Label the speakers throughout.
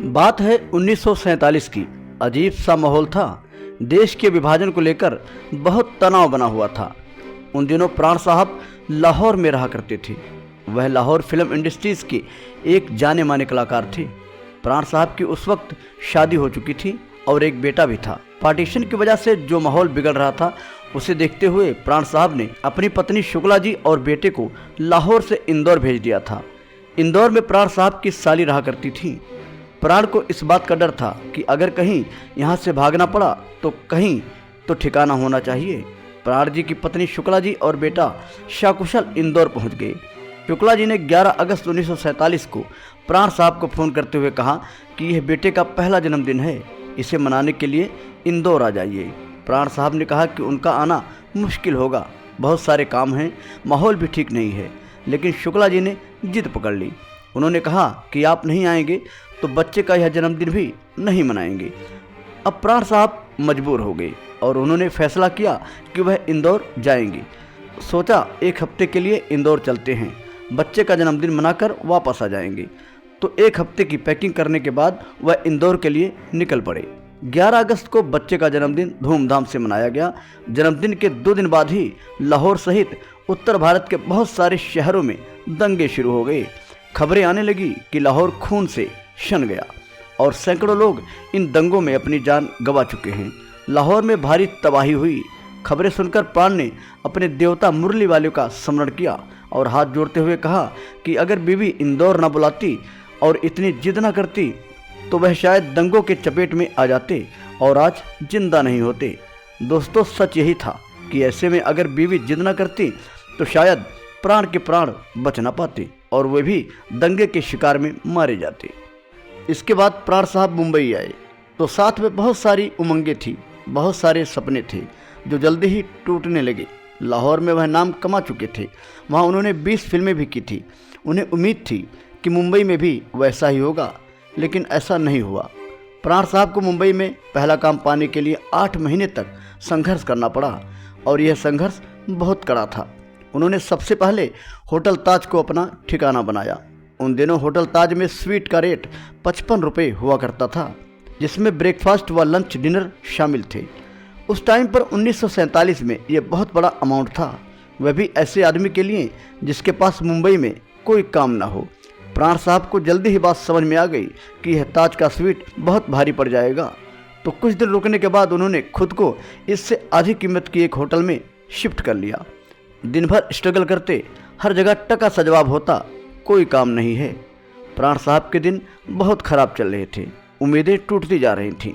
Speaker 1: बात है 1947 की। अजीब सा माहौल था। देश के विभाजन को लेकर बहुत तनाव बना हुआ था। उन दिनों प्राण साहब लाहौर में रहा करते थे। वह लाहौर फिल्म इंडस्ट्रीज के एक जाने माने कलाकार थे। प्राण साहब की उस वक्त शादी हो चुकी थी और एक बेटा भी था। पार्टीशन की वजह से जो माहौल बिगड़ रहा था उसे देखते हुए प्राण साहब ने अपनी पत्नी शुक्ला जी और बेटे को लाहौर से इंदौर भेज दिया था। इंदौर में प्राण साहब की साली रहा करती थी। प्राण को इस बात का डर था कि अगर कहीं यहाँ से भागना पड़ा तो कहीं तो ठिकाना होना चाहिए। प्राण जी की पत्नी शुक्ला जी और बेटा सकुशल इंदौर पहुँच गए। शुक्ला जी ने 11 अगस्त 1947 को प्राण साहब को फ़ोन करते हुए कहा कि यह बेटे का पहला जन्मदिन है, इसे मनाने के लिए इंदौर आ जाइए। प्राण साहब ने कहा कि उनका आना मुश्किल होगा, बहुत सारे काम हैं, माहौल भी ठीक नहीं है। लेकिन शुक्ला जी ने जिद पकड़ ली। उन्होंने कहा कि आप नहीं आएंगे तो बच्चे का यह जन्मदिन भी नहीं मनाएंगे। अब प्राण साहब मजबूर हो गए और उन्होंने फैसला किया कि वह इंदौर जाएंगे। सोचा एक हफ्ते के लिए इंदौर चलते हैं, बच्चे का जन्मदिन मनाकर वापस आ जाएंगे। तो एक हफ्ते की पैकिंग करने के बाद वह इंदौर के लिए निकल पड़े। 11 अगस्त को बच्चे का जन्मदिन धूमधाम से मनाया गया। जन्मदिन के 2 दिन बाद ही लाहौर सहित उत्तर भारत के बहुत सारे शहरों में दंगे शुरू हो गए। खबरें आने लगी कि लाहौर खून से शन गया और सैकड़ों लोग इन दंगों में अपनी जान गंवा चुके हैं। लाहौर में भारी तबाही हुई। खबरें सुनकर प्राण ने अपने देवता मुरली वाले का स्मरण किया और हाथ जोड़ते हुए कहा कि अगर बीवी इंदौर न बुलाती और इतनी जिद न करती तो वह शायद दंगों के चपेट में आ जाते और आज जिंदा नहीं होते। दोस्तों, सच यही था कि ऐसे में अगर बीवी जिद न करती तो शायद प्राण के प्राण बच न पाते और वे भी दंगे के शिकार में मारे जाते। इसके बाद प्राण साहब मुंबई आए तो साथ में बहुत सारी उमंगें थी, बहुत सारे सपने थे जो जल्दी ही टूटने लगे। लाहौर में वह नाम कमा चुके थे, वहाँ उन्होंने 20 फिल्में भी की थी। उन्हें उम्मीद थी कि मुंबई में भी वैसा ही होगा, लेकिन ऐसा नहीं हुआ। प्राण साहब को मुंबई में पहला काम पाने के लिए 8 महीने तक संघर्ष करना पड़ा और यह संघर्ष बहुत कड़ा था। उन्होंने सबसे पहले होटल ताज को अपना ठिकाना बनाया। उन दिनों होटल ताज में स्वीट का रेट 55 रुपये हुआ करता था, जिसमें ब्रेकफास्ट व लंच डिनर शामिल थे। उस टाइम पर 1947 में यह बहुत बड़ा अमाउंट था, वह भी ऐसे आदमी के लिए जिसके पास मुंबई में कोई काम ना हो। प्राण साहब को जल्दी ही बात समझ में आ गई कि यह ताज का स्वीट बहुत भारी पड़ जाएगा। तो कुछ दिन रुकने के बाद उन्होंने खुद को इससे आधी कीमत की एक होटल में शिफ्ट कर लिया। दिन भर स्ट्रगल करते, हर जगह टका सा जवाब होता, कोई काम नहीं है। प्राण साहब के दिन बहुत खराब चल रहे थे, उम्मीदें टूटती जा रही थीं।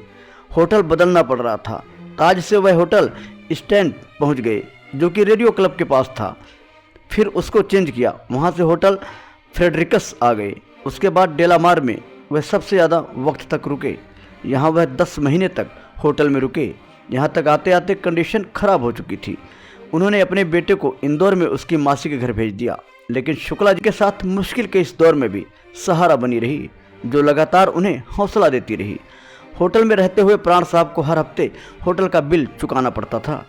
Speaker 1: होटल बदलना पड़ रहा था। ताज से वह होटल स्टैंड पहुंच गए जो कि रेडियो क्लब के पास था। फिर उसको चेंज किया, वहां से होटल फ्रेडरिकस आ गए। उसके बाद डेलामार में वह सबसे ज़्यादा वक्त तक रुके। यहाँ वह 10 महीने तक होटल में रुके। यहाँ तक आते आते कंडीशन खराब हो चुकी थी। उन्होंने अपने बेटे को इंदौर में उसकी मासी के घर भेज दिया, लेकिन शुक्ला जी के साथ मुश्किल के इस दौर में भी सहारा बनी रही, जो लगातार उन्हें हौसला देती रही। होटल में रहते हुए प्राण साहब को हर हफ्ते होटल का बिल चुकाना पड़ता था।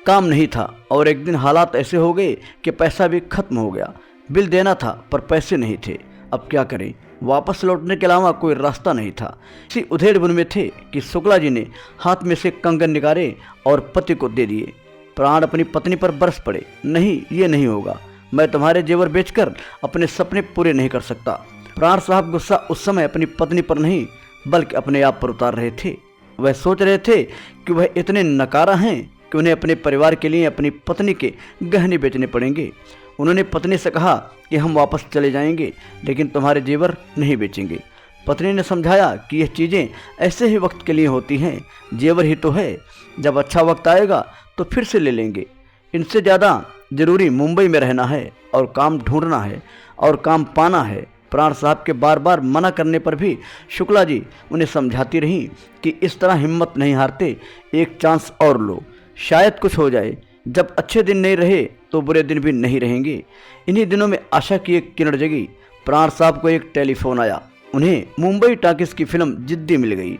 Speaker 1: काम नहीं था और एक दिन हालात ऐसे हो गए कि पैसा भी खत्म हो गया। बिल देना था पर पैसे नहीं थे। अब क्या करें, वापस लौटने के अलावा कोई रास्ता नहीं था। इसी उधेड़-बुन में थे कि शुक्ला जी ने हाथ में से कंगन निकाले और पति को दे दिए। प्राण अपनी पत्नी पर बरस पड़े, नहीं, ये नहीं होगा, मैं तुम्हारे जेवर बेचकर अपने सपने पूरे नहीं कर सकता। प्राण साहब गुस्सा उस समय अपनी पत्नी पर नहीं बल्कि अपने आप पर उतार रहे थे। वह सोच रहे थे कि वह इतने नकारा हैं कि उन्हें अपने परिवार के लिए अपनी पत्नी के गहने बेचने पड़ेंगे। उन्होंने पत्नी से कहा कि हम वापस चले जाएंगे लेकिन तुम्हारे जेवर नहीं बेचेंगे। पत्नी ने समझाया कि यह चीज़ें ऐसे ही वक्त के लिए होती हैं, जेवर ही तो है, जब अच्छा वक्त आएगा तो फिर से ले लेंगे। इनसे ज़्यादा ज़रूरी मुंबई में रहना है और काम ढूंढना है और काम पाना है। प्राण साहब के बार बार मना करने पर भी शुक्ला जी उन्हें समझाती रहीं कि इस तरह हिम्मत नहीं हारते, एक चांस और लो, शायद कुछ हो जाए। जब अच्छे दिन नहीं रहे तो बुरे दिन भी नहीं रहेंगे। इन्हीं दिनों में आशा की एक किरण जगी। प्राण साहब को एक टेलीफोन आया। उन्हें मुंबई टाकीज की फिल्म जिद्दी मिल गई।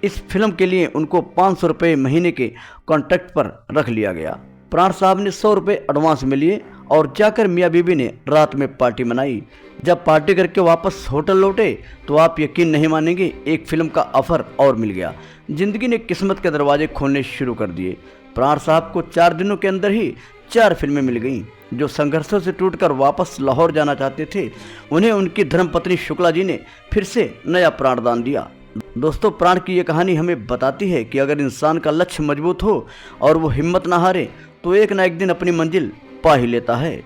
Speaker 1: इस फिल्म के लिए उनको 500 रुपये महीने के कॉन्ट्रैक्ट पर रख लिया गया। प्राण साहब ने 100 रुपये एडवांस में लिए और जाकर मियाँ बीबी ने रात में पार्टी मनाई। जब पार्टी करके वापस होटल लौटे तो आप यकीन नहीं मानेंगे, एक फिल्म का ऑफर और मिल गया। जिंदगी ने किस्मत के दरवाजे खोलने शुरू कर दिए। प्राण साहब को 4 दिनों के अंदर ही 4 फिल्में मिल गईं। जो संघर्षों से टूटकर वापस लाहौर जाना चाहते थे, उन्हें उनकी धर्मपत्नी शुक्ला जी ने फिर से नया प्राणदान दिया। दोस्तों, प्राण की ये कहानी हमें बताती है कि अगर इंसान का लक्ष्य मजबूत हो और वो हिम्मत ना हारे तो एक ना एक दिन अपनी मंजिल पा ही लेता है।